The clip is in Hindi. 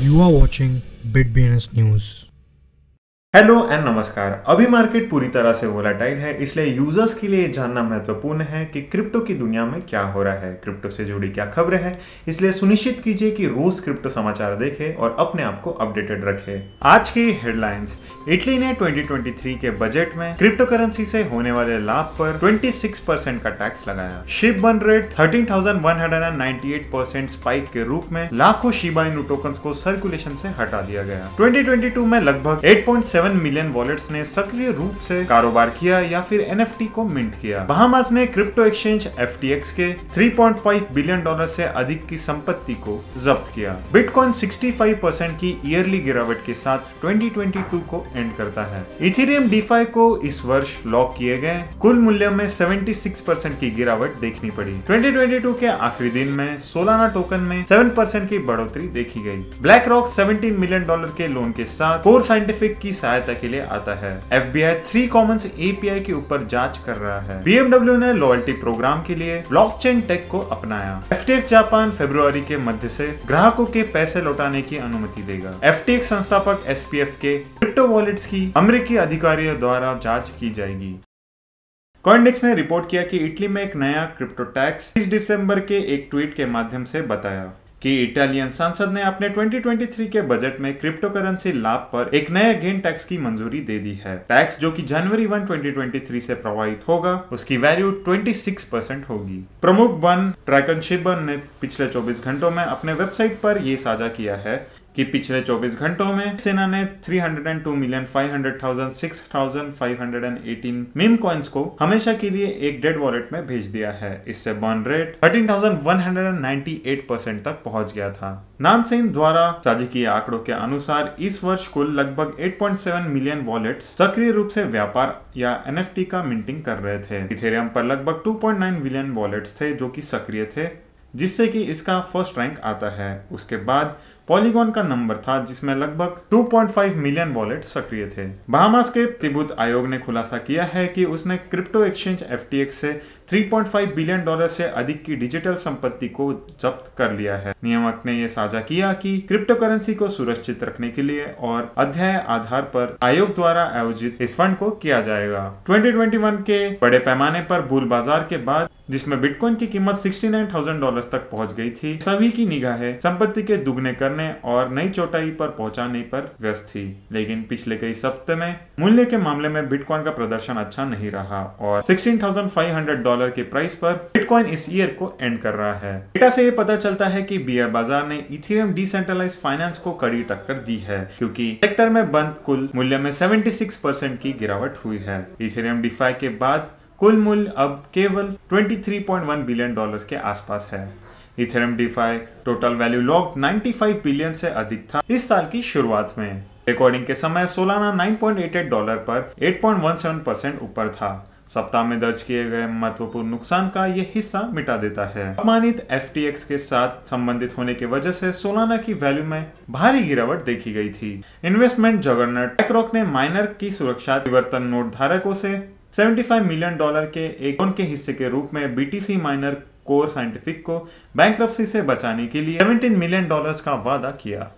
You are watching BitBNS News. Hello and नमस्कार। अभी मार्केट पूरी तरह से वोलेटाइल है, इसलिए यूजर्स के लिए जानना महत्वपूर्ण है कि क्रिप्टो की दुनिया में क्या हो रहा है, क्रिप्टो से जुड़ी क्या खबरें हैं। इसलिए सुनिश्चित कीजिए कि रोज क्रिप्टो समाचार देखें और अपने आप को अपडेटेड रखें। आज की हेडलाइंस। इटली ने 2023 के बजट में क्रिप्टो करेंसी से होने वाले लाभ पर 26% का टैक्स लगाया। शिप बर्न रेट 13,198% स्पाइक के रूप में लाखों शिबा इनु टोकन्स को सर्कुलेशन से हटा दिया गया। 2022 में लगभग 8.7 मिलियन वॉलेट्स ने सक्रिय रूप से कारोबार किया या फिर एनएफटी को मिंट किया। बहामास ने क्रिप्टो एक्सचेंज एफटीएक्स के 3.5 बिलियन डॉलर से अधिक की संपत्ति को जब्त किया। बिटकॉइन 65% की ईयरली गिरावट के साथ 2022 को एंड करता है। इथेरियम डीफाई को इस वर्ष लॉक किए गए कुल मूल्य में 76% की गिरावट देखनी पड़ी। 2022 के आखिरी दिन में सोलाना टोकन में 7% की बढ़ोतरी देखी गई। ब्लैक रॉक 17 मिलियन डॉलर के लोन के साथ कोर साइंटिफिक की सहायता के लिए आता है। FBI 3 कॉमन्स API के ऊपर जांच कर रहा है। BMW ने लॉयल्टी प्रोग्राम के लिए ब्लॉकचेन टेक को अपनाया। FTX जापान फरवरी के मध्य से ग्राहकों के पैसे लौटाने की अनुमति देगा। FTX संस्थापक SPF के क्रिप्टो वॉलेट्स की अमेरिकी अधिकारियों द्वारा जांच की जाएगी। कॉइनडेस्क ने रिपोर्ट किया कि इटली में एक नया क्रिप्टो टैक्स 30 दिसंबर के एक ट्वीट के माध्यम से बताया कि इटालियन संसद ने अपने 2023 के बजट में क्रिप्टो करेंसी लाभ पर एक नया गेन टैक्स की मंजूरी दे दी है। टैक्स जो कि जनवरी 1, 2023 से प्रभावित होगा, उसकी वैल्यू 26% होगी। प्रमुख वन ट्रैकन शिबन ने पिछले 24 घंटों में अपने वेबसाइट पर यह साझा किया है कि पिछले 24 घंटों में सेना ने 302,500,6,518 मीम कॉइन्स को हमेशा के लिए एक डेड वॉलेट में भेज दिया है। इससे बर्न रेट 13,198% तक पहुंच गया था। नानसेन द्वारा साझा किए आंकड़ों के अनुसार इस वर्ष कुल लगभग 8.7 मिलियन वॉलेट्स सक्रिय रूप से व्यापार या एनएफटी का मिंटिंग कर रहे थे। इथेरियम पर लगभग 2.9 मिलियन वॉलेट्स थे जो कि सक्रिय थे, जिससे कि इसका फर्स्ट रैंक आता है। उसके बाद पॉलीगॉन का नंबर था जिसमें लगभग 2.5 मिलियन वॉलेट सक्रिय थे। बहामास के प्रतिभूत आयोग ने खुलासा किया है कि उसने क्रिप्टो एक्सचेंज एफटीएक्स से 3.5 बिलियन डॉलर से अधिक की डिजिटल संपत्ति को जब्त कर लिया है। नियामक ने यह साझा किया कि क्रिप्टो करेंसी को सुरक्षित रखने के लिए और अध्याय आधार पर आयोग द्वारा आयोजित इस फंड को किया जाएगा। 2021 के बड़े पैमाने पर बुल बाजार के बाद जिसमें बिटकॉइन की कीमत $69,000 तक पहुंच गई थी, सभी की निगाहें संपत्ति के दुगने करने और नई चौटाई पर पहुंचाने पर व्यस्त थी। लेकिन पिछले कई सप्ताह में मूल्य के मामले में बिटकॉइन का प्रदर्शन अच्छा नहीं रहा और $16,500 के प्राइस पर बिटकॉइन इस ईयर को एंड कर रहा है। डेटा से यह पता चलता है कि बीआर बाजार ने इथेरियम डिसेंट्रलाइज्ड फाइनेंस को कड़ी टक्कर दी है, क्योंकि सेक्टर में बंद कुल मूल्य में 76% की गिरावट हुई है। इथेरियम डिफाई के बाद कुल मूल्य अब केवल 23.1 बिलियन डॉलर के आसपास है। Ethereum DeFi total value lock 95 billion से अधिक था इस साल की शुरुआत में। रिकॉर्डिंग के समय सोलाना $9.88 पर 8.17% ऊपर था। सप्ताह में दर्ज किए गए महत्वपूर्ण नुकसान का यह हिस्सा मिटा देता है। अपमानित एफटीएक्स के साथ संबंधित होने की वजह से सोलाना की वैल्यू में भारी गिरावट देखी गई थी। इन्वेस्टमेंट जगरनट ब्लैकरॉक ने माइनर की सुरक्षा परिवर्तन नोट धारकों से $75 मिलियन के एक लोन के हिस्से के रूप में बीटीसी माइनर कोर साइंटिफिक को बैंक्रप्सी से बचाने के लिए $17 मिलियन का वादा किया।